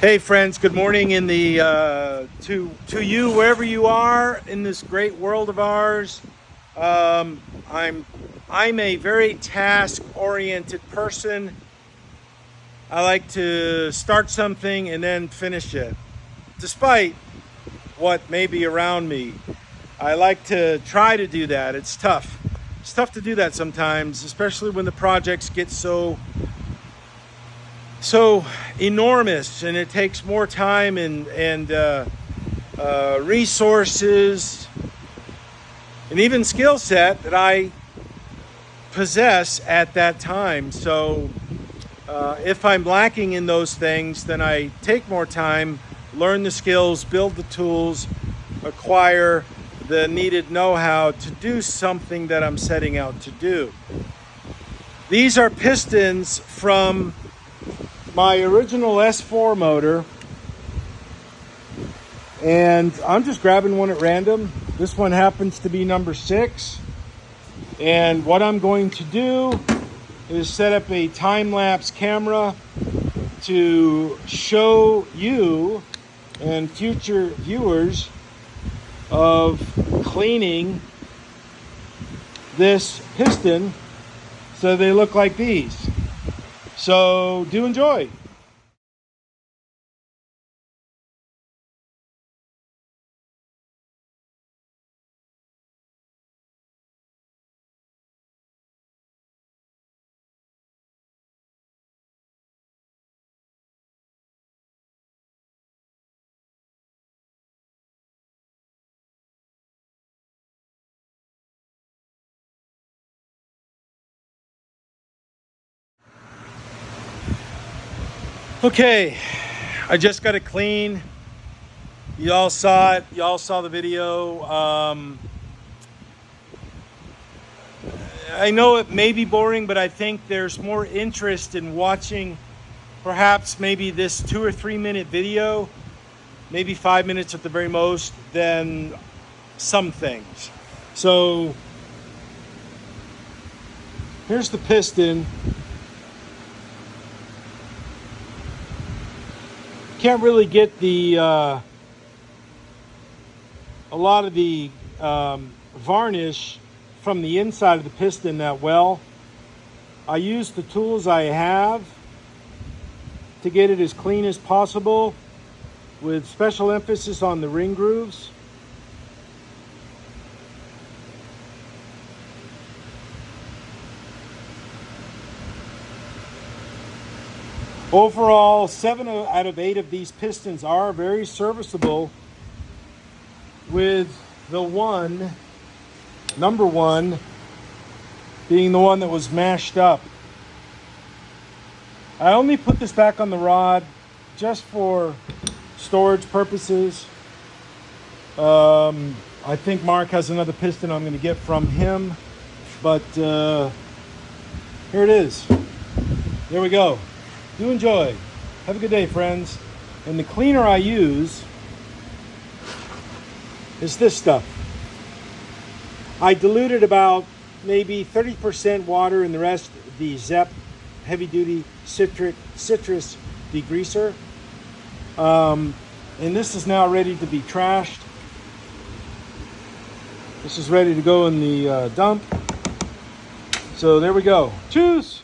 Hey friends, good morning in the to you wherever you are in this great world of ours. I'm a very task-oriented person. I like to start something and then finish it, despite what may be around me. I like to try to do that. It's tough. It's tough to do that sometimes, especially when the projects get so enormous and it takes more time and resources and even skill set that I possess at that time. So if I'm lacking in those things, then I take more time, learn the skills, build the tools, acquire the needed know-how to do something that I'm setting out to do. These are pistons from my original S4 motor, and I'm just grabbing one at random. This one happens to be number 6, and what I'm going to do is set up a time-lapse camera to show you and future viewers of cleaning this piston so they look like these. So do enjoy. Okay, I just got it clean. You all saw it. You all saw the video. I know it may be boring, but I think there's more interest in watching perhaps maybe this 2 or 3 minute video, maybe 5 minutes at the very most, than some things. So here's the piston. Can't really get the a lot of the varnish from the inside of the piston that well. I use the tools I have to get it as clean as possible, with special emphasis on the ring grooves. Overall, 7 out of 8 of these pistons are very serviceable, with the number one, being the one that was mashed up. I only put this back on the rod just for storage purposes. I think Mark has another piston I'm going to get from him, but here it is. There we go. Do enjoy. Have a good day, friends. And the cleaner I use is this stuff. I diluted about maybe 30% water and the rest the ZEP heavy duty citrus degreaser. And this is now ready to be trashed. This is ready to go in the dump. So there we go. Cheers.